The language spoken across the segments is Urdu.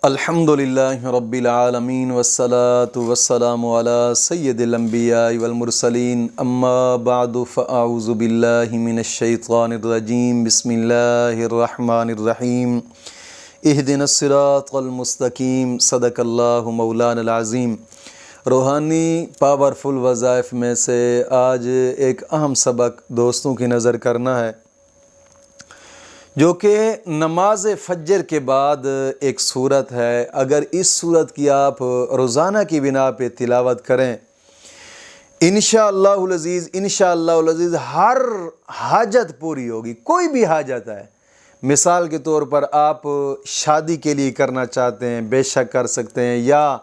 الحمدللہ رب العالمین والصلاة والسلام علی سید الانبیاء والمرسلین اما بعد فاعوذ باللہ من الشیطان الرجیم بسم اللہ الرحمن الرحیم اہدنا الصراط المستقیم صدق اللہ مولانا العظیم۔ روحانی پاورفل وظائف میں سے آج ایک اہم سبق دوستوں کی نظر کرنا ہے، جو کہ نماز فجر کے بعد ایک صورت ہے۔ اگر اس صورت کی آپ روزانہ کی بنا پہ تلاوت کریں، انشاءاللہ العزیز ہر حاجت پوری ہوگی۔ کوئی بھی حاجت ہے، مثال کے طور پر آپ شادی کے لیے کرنا چاہتے ہیں، بے شک کر سکتے ہیں، یا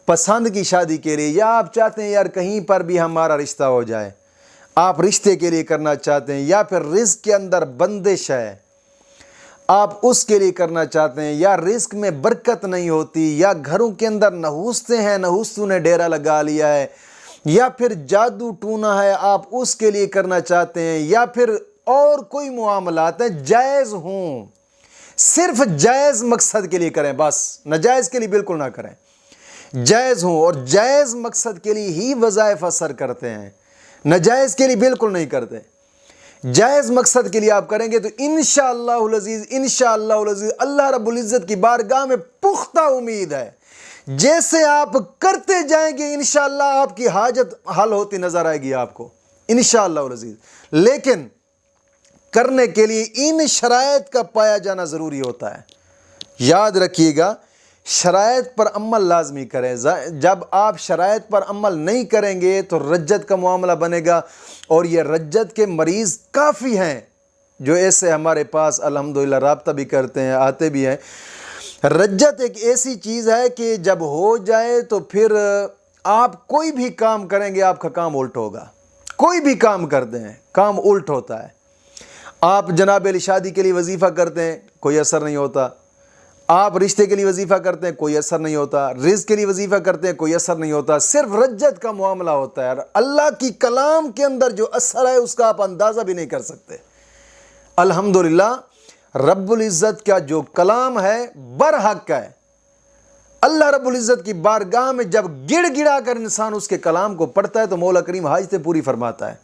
پسند کی شادی کے لیے، یا آپ چاہتے ہیں یار کہیں پر بھی ہمارا رشتہ ہو جائے، آپ رشتے کے لیے کرنا چاہتے ہیں، یا پھر رزق کے اندر بندش ہے آپ اس کے لیے کرنا چاہتے ہیں، یا رزق میں برکت نہیں ہوتی، یا گھروں کے اندر نحوستیں ہیں، نحوستوں نے ڈیرا لگا لیا ہے، یا پھر جادو ٹونا ہے آپ اس کے لیے کرنا چاہتے ہیں، یا پھر اور کوئی معاملات ہیں جائز ہوں، صرف جائز مقصد کے لیے کریں، بس ناجائز کے لیے بالکل نہ کریں، جائز ہوں، اور جائز مقصد کے لیے ہی وظائف اثر کرتے ہیں، ناجائز کے لیے بالکل نہیں کرتے۔ جائز مقصد کے لیے آپ کریں گے تو انشاءاللہ العزیز اللہ رب العزت کی بارگاہ میں پختہ امید ہے، جیسے آپ کرتے جائیں گے انشاءاللہ آپ کی حاجت حل ہوتی نظر آئے گی آپ کو انشاءاللہ العزیز۔ لیکن کرنے کے لیے ان شرائط کا پایا جانا ضروری ہوتا ہے، یاد رکھیے گا، شرائط پر عمل لازمی کریں۔ جب آپ شرائط پر عمل نہیں کریں گے تو رجت کا معاملہ بنے گا، اور یہ رجت کے مریض کافی ہیں جو ایسے ہمارے پاس الحمدللہ رابطہ بھی کرتے ہیں، آتے بھی ہیں۔ رجت ایک ایسی چیز ہے کہ جب ہو جائے تو پھر آپ کوئی بھی کام کریں گے آپ کا کام الٹ ہوگا، کوئی بھی کام کرتے ہیں کام الٹ ہوتا ہے۔ آپ جناب علی شادی کے لیے وظیفہ کرتے ہیں، کوئی اثر نہیں ہوتا، آپ رشتے کے لیے وظیفہ کرتے ہیں، کوئی اثر نہیں ہوتا، رزق کے لیے وظیفہ کرتے ہیں، کوئی اثر نہیں ہوتا، صرف رجت کا معاملہ ہوتا ہے۔ اللہ کی کلام کے اندر جو اثر ہے اس کا آپ اندازہ بھی نہیں کر سکتے۔ الحمدللہ رب العزت کا جو کلام ہے برحق ہے، اللہ رب العزت کی بارگاہ میں جب گڑ گڑا کر انسان اس کے کلام کو پڑھتا ہے تو مولا کریم حاجتیں پوری فرماتا ہے۔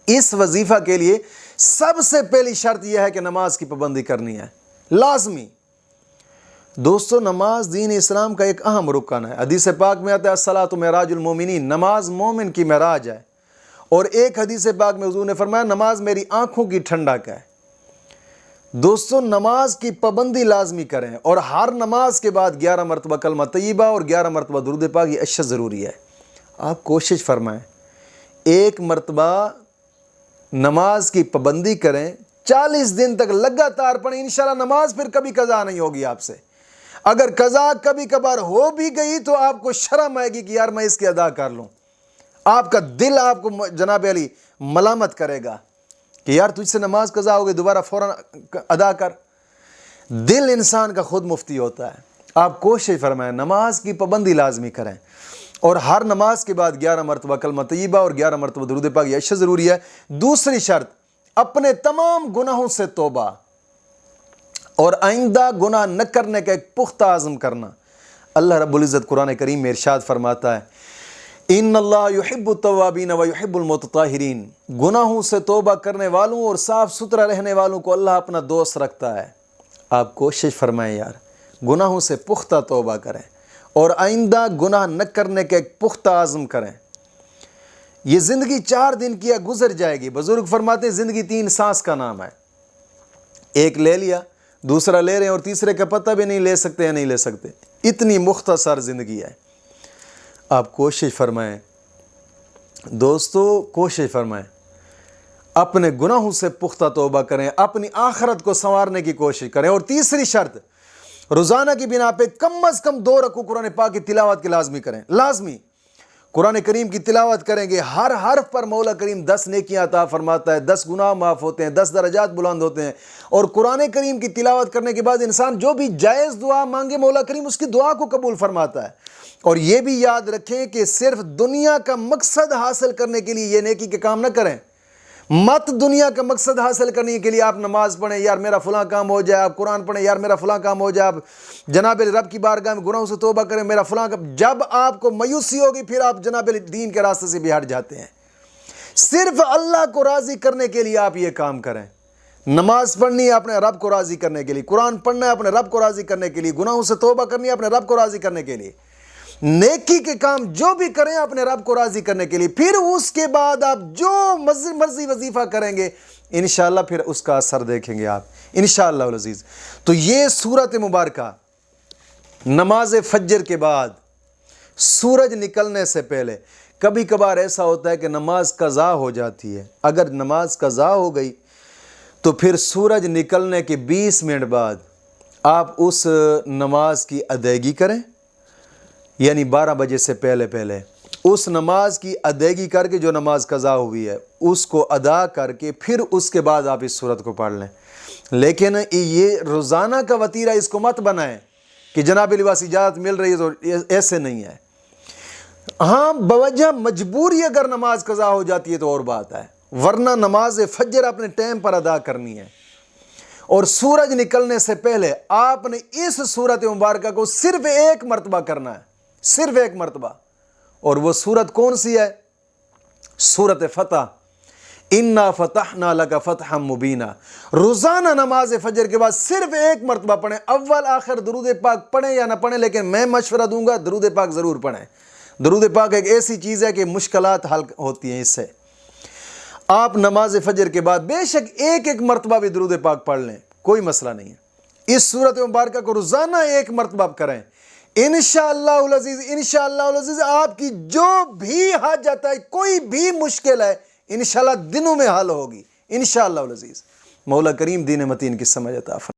اس وظیفہ کے لیے سب سے پہلی شرط یہ ہے کہ نماز کی پابندی کرنی ہے، لازمی۔ دوستو، نماز دین اسلام کا ایک اہم رکن ہے۔ حدیث پاک میں آتا ہے الصلاۃ معراج المومنین، نماز مومن کی معراج ہے۔ اور ایک حدیث پاک میں حضور نے فرمایا نماز میری آنکھوں کی ٹھنڈک ہے۔ دوستو، نماز کی پابندی لازمی کریں، اور ہر نماز کے بعد 11 مرتبہ کلمہ طیبہ اور 11 مرتبہ درود پاک، یہ اشد ضروری ہے۔ آپ کوشش فرمائیں، ایک مرتبہ نماز کی پابندی کریں، 40 دن تک لگاتار پڑھیں، انشاءاللہ نماز پھر کبھی قضا نہیں ہوگی آپ سے۔ اگر قضا کبھی کبھار ہو بھی گئی تو آپ کو شرم آئے گی کہ یار میں اس کی ادا کر لوں، آپ کا دل آپ کو جناب علی ملامت کرے گا کہ یار تجھ سے نماز قضا ہو گئی، دوبارہ فوراً ادا کر۔ دل انسان کا خود مفتی ہوتا ہے۔ آپ کوشش فرمائیں، نماز کی پابندی لازمی کریں، اور ہر نماز کے بعد 11 مرتبہ کلمہ طیبہ اور 11 مرتبہ درود پاک، یہ اشد ضروری ہے۔ دوسری شرط، اپنے تمام گناہوں سے توبہ اور آئندہ گناہ نہ کرنے کا ایک پختہ عزم کرنا۔ اللہ رب العزت قرآن کریم میں ارشاد فرماتا ہے ان اللہ یحب التوابین ویحب المتطہرین، گناہوں سے توبہ کرنے والوں اور صاف ستھرا رہنے والوں کو اللہ اپنا دوست رکھتا ہے۔ آپ کوشش فرمائیں یار، گناہوں سے پختہ توبہ کریں اور آئندہ گناہ نہ کرنے کا ایک پختہ عزم کریں۔ یہ زندگی 4 دن کی گزر جائے گی۔ بزرگ فرماتے ہیں زندگی 3 سانس کا نام ہے، ایک لے لیا، دوسرا لے رہے ہیں، اور تیسرے کا پتہ بھی نہیں لے سکتے یا نہیں لے سکتے، اتنی مختصر زندگی ہے۔ آپ کوشش فرمائیں دوستو، کوشش فرمائیں، اپنے گناہوں سے پختہ توبہ کریں، اپنی آخرت کو سنوارنے کی کوشش کریں۔ اور تیسری شرط، روزانہ کی بنا پہ کم از کم 2 رکوع قرآن پاک کی تلاوت کی لازمی کریں، لازمی۔ قرآن کریم کی تلاوت کریں گے، ہر حرف پر مولا کریم 10 نیکیاں عطا فرماتا ہے، 10 گناہ معاف ہوتے ہیں، 10 درجات بلند ہوتے ہیں۔ اور قرآن کریم کی تلاوت کرنے کے بعد انسان جو بھی جائز دعا مانگے مولا کریم اس کی دعا کو قبول فرماتا ہے۔ اور یہ بھی یاد رکھیں کہ صرف دنیا کا مقصد حاصل کرنے کے لیے یہ نیکی کے کام نہ کریں، مت دنیا کا مقصد حاصل کرنے کے لیے آپ نماز پڑھیں یار میرا فلاں کام ہو جائے، آپ قرآن پڑھیں یار میرا فلاں کام ہو جائے، آپ جناب رب کی بارگاہ میں گناہوں سے توبہ کریں میرا فلاں کام. جب آپ کو مایوسی ہوگی پھر آپ جناب دین کے راستے سے بھی ہٹ جاتے ہیں. صرف اللہ کو راضی کرنے کے لیے آپ یہ کام کریں. نماز پڑھنی ہے اپنے رب کو راضی کرنے کے لیے، قرآن پڑھنا ہے اپنے رب کو راضی کرنے کے لیے، گناہوں سے توبہ کرنی ہے اپنے رب کو راضی کرنے کے لیے. نیکی کے کام جو بھی کریں اپنے رب کو راضی کرنے کے لیے. پھر اس کے بعد آپ جو مرضی وظیفہ کریں گے انشاءاللہ پھر اس کا اثر دیکھیں گے آپ انشاءاللہ العزیز. تو یہ سورت مبارکہ نماز فجر کے بعد سورج نکلنے سے پہلے، کبھی کبھار ایسا ہوتا ہے کہ نماز قضا ہو جاتی ہے. اگر نماز قضا ہو گئی تو پھر سورج نکلنے کے 20 منٹ بعد آپ اس نماز کی ادائیگی کریں، یعنی 12 بجے سے پہلے اس نماز کی ادائیگی کر کے جو نماز قضا ہوئی ہے اس کو ادا کر کے پھر اس کے بعد آپ اس سورت کو پڑھ لیں. لیکن یہ روزانہ کا وتیرہ اس کو مت بنائیں کہ جناب لباس اجازت مل رہی ہے تو ایسے نہیں ہے. ہاں بوجہ مجبوری اگر نماز قضا ہو جاتی ہے تو اور بات ہے، ورنہ نماز فجر اپنے ٹائم پر ادا کرنی ہے. اور سورج نکلنے سے پہلے آپ نے اس سورت مبارکہ کو صرف ایک مرتبہ کرنا ہے، صرف ایک مرتبہ. اور وہ سورت کون سی ہے؟ سورت فتح. اِنَّا فَتَحْنَا لَكَ فَتْحًا مُبِينًا. روزانہ نماز فجر کے بعد صرف ایک مرتبہ پڑھیں. اول آخر درود پاک پڑھیں یا نہ پڑھیں، لیکن میں مشورہ دوں گا درود پاک ضرور پڑھیں. درود پاک ایک ایسی چیز ہے کہ مشکلات حل ہوتی ہیں اس سے. آپ نماز فجر کے بعد بے شک ایک مرتبہ بھی درود پاک پڑھ لیں، کوئی مسئلہ نہیں ہے. اس سورت مبارکہ کو روزانہ ایک مرتبہ کریں انشاءاللہ العزیز. انشاءاللہ العزیز آپ کی جو بھی حاجت ہے، کوئی بھی مشکل ہے، انشاءاللہ دنوں میں حل ہوگی انشاءاللہ العزیز. مولا کریم دین متین کی سمجھ عطا فرمائے.